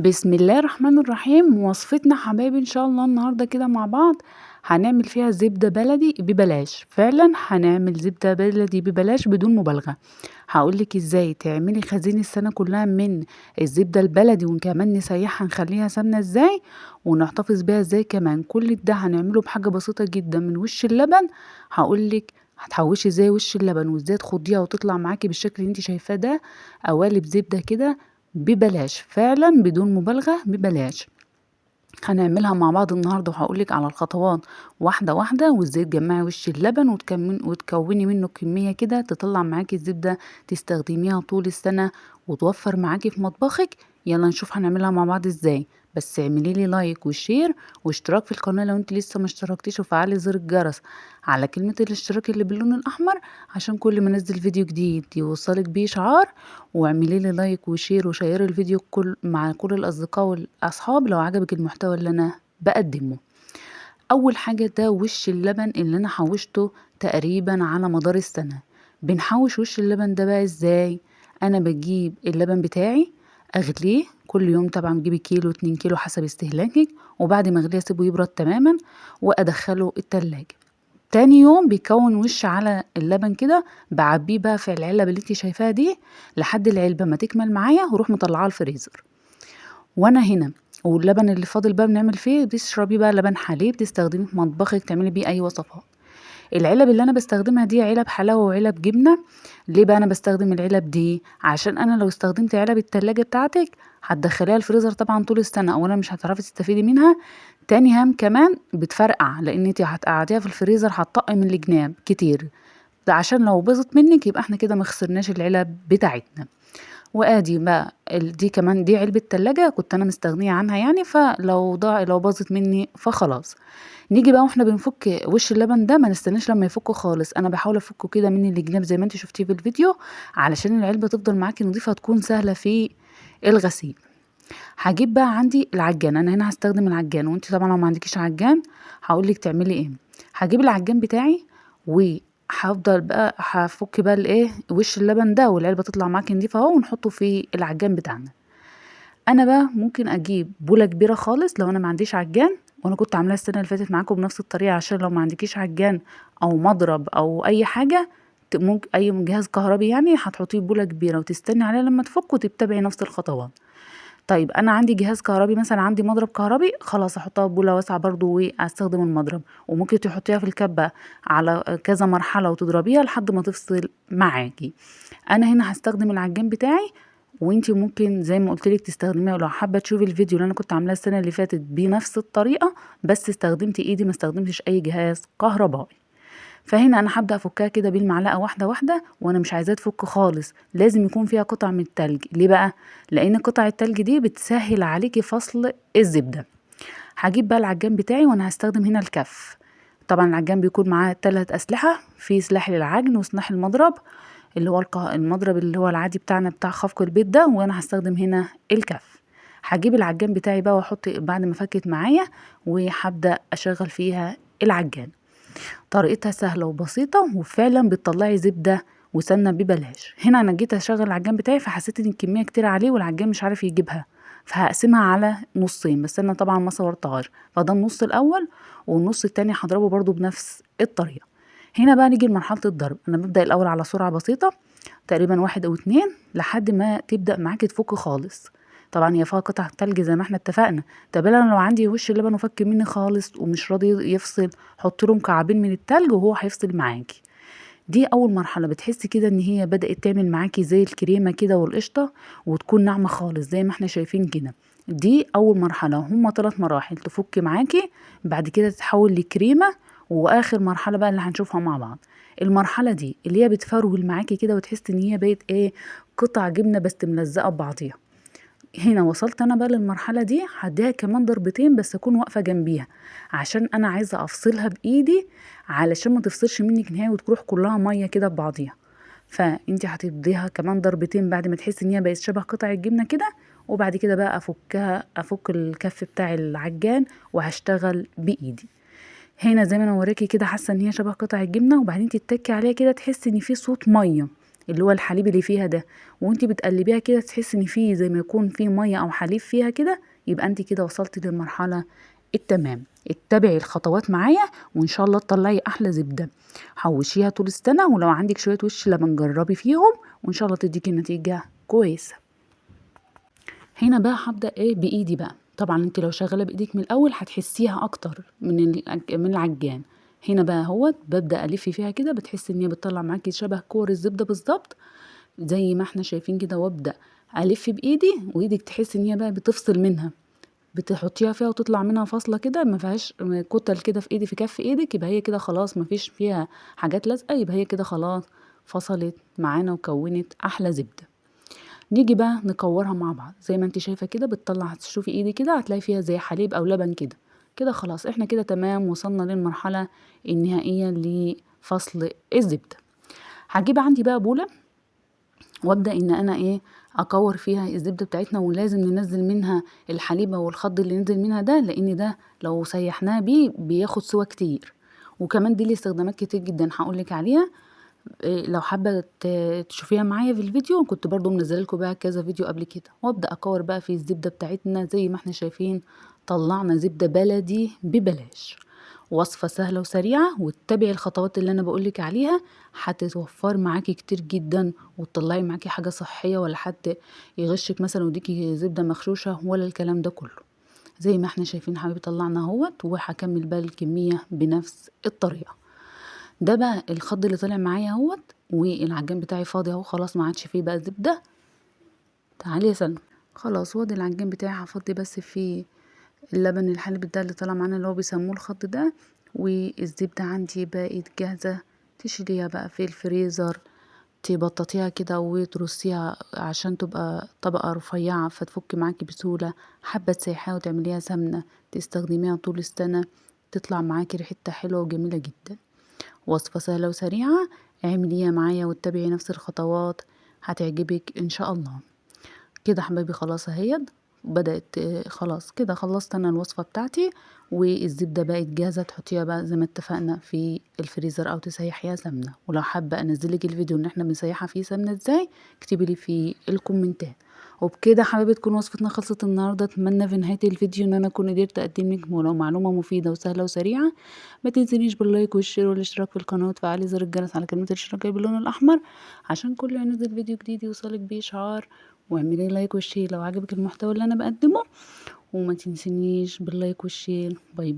بسم الله الرحمن الرحيم. وصفتنا حبايبي ان شاء الله النهارده كده مع بعض هنعمل فيها زبدة بلدي ببلاش. فعلا هنعمل زبدة بلدي ببلاش بدون مبالغة. هقولك ازاي تعملي خزين السنة كلها من الزبدة البلدي، وكمان نسيحها نخليها سمنة ازاي، ونحتفظ بيها ازاي كمان. كل ده هنعمله بحاجة بسيطة جدا من وش اللبن. هقولك هتحوشي ازاي وش اللبن، وازاي تخضيها وتطلع معاكي بالشكل اللي انت شايفاه ده، قوالب زبدة كده ببلاش، فعلا بدون مبالغة ببلاش. هنعملها مع بعض النهاردة، وهقولك على الخطوات واحدة واحدة، وازاي تجمعي وش اللبن وتكوني منه كمية كده تطلع معاكي الزبدة تستخدميها طول السنة وتوفر معاكي في مطبخك. يلا نشوف هنعملها مع بعض ازاي. بس اعمليلي لايك وشير واشتراك في القناة لو انت لسه ما اشتركتيش، وفعلي زر الجرس على كلمة الاشتراك اللي باللون الأحمر عشان كل ما انزل فيديو جديد يوصلك بيه إشعار. واعمليلي لايك وشير وشيري الفيديو مع كل الأصدقاء والأصحاب لو عجبك المحتوى اللي أنا بقدمه. أول حاجة ده وش اللبن اللي أنا حوشته تقريبا على مدار السنة. بنحوش وش اللبن ده بقى ازاي؟ أنا بجيب اللبن بتاعي أغليه كل يوم، طبعا بجيب كيلو 2 كيلو حسب استهلاكك، وبعد ما أغليه أسيبه يبرد تماما وأدخله التلاجة. تاني يوم بيكون وش على اللبن كده، بعبيه بقى في العلب اللي انت شايفاها دي لحد العلبة ما تكمل معايا، واروح مطلعاه الفريزر. وانا هنا واللبن اللي فاضل بقى بنعمل فيه، بتشربيه بقى لبن حليب تستخدميه في مطبخك تعملي بيه اي وصفات. العلب اللي انا بستخدمها دي علب حلاوة وعلب جبنة. ليه بقى انا بستخدم العلب دي؟ عشان انا لو استخدمت علب التلاجة بتاعتك هتدخليها الفريزر طبعا طول السنة، اولا مش هتعرفي تستفيدي منها، تاني هم كمان بتفرقع لان انت هتقعديها في الفريزر هتطقم من الجناب كتير. ده عشان لو باظت منك يبقى احنا كده مخسرناش العلب بتاعتنا. وادي بقى دي كمان دي علبة تلاجة كنت انا مستغنية عنها يعني، فلو لو باظت مني فخلاص. نيجي بقى واحنا بنفك وش اللبن ده، ما نستناش لما يفكه خالص، انا بحاول افكه كده من الجناب زي ما انت شفتيه في الفيديو علشان العلبة تفضل معاكي نظيفة تكون سهلة في الغسيل. هجيب بقى عندي العجان، انا هنا هستخدم العجان، وانت طبعا لو ما عندكيش عجان هقولك تعملي ايه. هجيب العجان بتاعي وهفضل بقى هفك بقى الايه وش اللبن ده، والعلبه تطلع معاكي نضيفه اهو، ونحطه في العجان بتاعنا. انا بقى ممكن اجيب بوله كبيره خالص لو انا ما عنديش عجان، وانا كنت عاملاها السنه اللي فاتت معاكم بنفس الطريقه، عشان لو ما عندكيش عجان او مضرب او اي حاجه، ممكن اي جهاز كهربي يعني هتحطيه بوله كبيره وتستني عليها لما تفك وتتبعي نفس الخطوات. طيب انا عندي جهاز كهربي مثلا، عندي مضرب كهربي، خلاص احطها في بوله واسعه برضو واستخدم المضرب، وممكن تحطيها في الكبه على كذا مرحله وتضربيها لحد ما تفصل معاكي. انا هنا هستخدم العجان بتاعي، وانتي ممكن زي ما قلتلك تستخدميها، ولو حابه تشوفي الفيديو اللي انا كنت عاملاه السنه اللي فاتت بنفس الطريقه بس استخدمت ايدي ما استخدمتش اي جهاز كهربائي. فهنا انا هبدأ افكها كده بالمعلقة واحدة واحدة، وانا مش عايزاها تفك خالص، لازم يكون فيها قطع من التلج. ليه بقى؟ لان قطع التلج دي بتسهل عليكي فصل الزبدة. هجيب بقى العجان بتاعي، وانا هستخدم هنا الكف. طبعا العجان بيكون معاه 3 اسلحة، في سلاح للعجن وسلاح المضرب اللي هو المضرب اللي هو العادي بتاعنا بتاع خفق البيت ده، وانا هستخدم هنا الكف. هجيب العجان بتاعي بقى واحط بعد ما فكت معايا، وهبدأ اشغل فيها العجان. طريقتها سهلة وبسيطة، وفعلا بتطلعي زبدة وسمنة ببلاش. هنا انا جيت اشغل العجان بتاعي فحسيت ان الكمية كتير عليه والعجان مش عارف يجيبها، فهقسمها على نصين، بس انا طبعا ما صورتهاش، فده النص الاول، والنص التاني هضربه برضو بنفس الطريقة. هنا بقى نيجي لمرحلة الضرب، انا ببدأ الاول على سرعة بسيطة، تقريبا 1 أو 2 لحد ما تبدأ معاكي تفك خالص. طبعا هي فيها قطع تلج زي ما احنا اتفقنا. طب انا لو عندي وش اللبن وفك مني خالص ومش راضي يفصل، حط له مكعبين من التلج وهو هيفصل معاكي. دي اول مرحله، بتحسي كده ان هي بدات تعمل معاكي زي الكريمه كده والقشطه، وتكون ناعمه خالص زي ما احنا شايفين كده. دي اول مرحله، هما 3 مراحل تفك معاكي، بعد كده تتحول لكريمه، واخر مرحله بقى اللي هنشوفها مع بعض. المرحله دي اللي هي بتفرول معاكي كده وتحسي ان هي بقت ايه، قطع جبنه بس ملزقه ببعضيها. هنا وصلت انا بقى للمرحله دي، هديها كمان ضربتين بس اكون واقفه جنبيها، عشان انا عايزه افصلها بايدي علشان ما تفصلش منك نهائي وتروح كلها ميه كده ببعضيها. فانتي هتديها كمان ضربتين بعد ما تحسي ان هي بقت شبه قطع الجبنه كده، وبعد كده بقى افك الكف بتاع العجان وهشتغل بايدي. هنا زي ما انا وراكي كده حاسه ان هي شبه قطع الجبنه، وبعدين تتكي عليها كده تحسي ان في صوت ميه، اللي هو الحليب اللي فيها ده، وانتي بتقلبيها كده تحسي ان فيه زي ما يكون فيه ميه او حليب فيها كده، يبقى انتي كده وصلتي للمرحله التمام. اتبعي الخطوات معايا وان شاء الله تطلعي احلى زبده. حوشيها طول السنه، ولو عندك شويه وش لبن جربي فيهم وان شاء الله تديكي نتيجه كويسه. هنا بقى هبدأ ايه بايدي بقى. طبعا انت لو شغاله بايدك من الاول هتحسيها اكتر من العجان. هنا بقى اهوت ببدأ الف فيها كده، بتحسي ان هي بتطلع معاكي شبه كور الزبده بالظبط زي ما احنا شايفين كده، وابدأ الف بايدي وايدك تحس ان هي بقى بتفصل منها، بتحطيها فيها وتطلع منها فاصله كده، ما فيهاش كتل كده في ايدي في كف ايدك، يبقى هي كده خلاص ما فيش فيها حاجات لازقه، يبقى هي كده خلاص فصلت معانا وكونت احلى زبده. نيجي بقى نكورها مع بعض زي ما انت شايفه كده، بتطلع هتشوفي ايدي كده هتلاقي فيها زي حليب او لبن كده. كده خلاص احنا كده تمام، وصلنا للمرحله النهائيه لفصل الزبده. هجيب عندي بقى بوله وابدا ان انا ايه اكور فيها الزبده بتاعتنا، ولازم ننزل منها الحليب او الخض اللي نزل منها ده، لان ده لو سيحناه بيه بياخد سوا كتير. وكمان دي ليه استخدامات كتير جدا هقولك عليها. لو حابة تشوفيها معايا في الفيديو، كنت برضو منزله لكم بقى كذا فيديو قبل كده. وابدأ اكور بقى في الزبدة بتاعتنا زي ما احنا شايفين، طلعنا زبدة بلدي ببلاش. وصفة سهلة وسريعة، واتبعي الخطوات اللي انا بقولك عليها، هتتوفر معاكي كتير جدا، وتطلعي معاكي حاجة صحية، ولا حد يغشك مثلا ويديكي زبدة مغشوشة ولا الكلام ده كله. زي ما احنا شايفين حبيبي طلعنا اهوت، وهكمل بقى الكمية بنفس الطريقة. ده بقى الخض اللي طلع معايا اهوت، والعجان بتاعي فاضي اهو خلاص، ما عادش فيه بقى زبده. تعالي يا سلمى. خلاص وادي العجان بتاعي هفضي بس في اللبن الحليب ده اللي طلع معانا اللي هو بيسموه الخض ده، والزبده عندي بقت جاهزه. تشيليها بقى في الفريزر، تبططيها كده وترصيها عشان تبقى طبقة رفيعة فتفك معاكي بسهولة. حابة تسيحيها وتعمليها سمنة تستخدميها طول السنة، تطلع معاكي ريحتها حلوة وجميلة جدا. وصفة سهلة وسريعة، اعمليها معايا واتبعي نفس الخطوات، هتعجبك ان شاء الله. كده حبايبي خلاص اهيت بدأت. خلاص كده خلصت انا الوصفة بتاعتي، والزبدة بقت جاهزة تحطيها بقى زي ما اتفقنا في الفريزر او تسيحيها سمنة. ولو حابة انزلك الفيديو ان احنا بنسيحها فيه سمنة ازاي، اكتبي لي في الكومنتات. وبكده حبايبي تكون وصفتنا خلصت النهارده. اتمنى في نهايه الفيديو ان انا اكون قدرت اقدم لك ولو معلومه مفيده وسهله وسريعه. ما تنسينيش باللايك والشير والاشتراك في القناه، وتفعلي زر الجرس على كلمه الاشتراك باللون الاحمر عشان كل ما ينزل فيديو جديد يوصلك بيه اشعار. واعملي لايك والشير لو عجبك المحتوى اللي انا بقدمه، وما تنسينيش باللايك والشير. باي باي.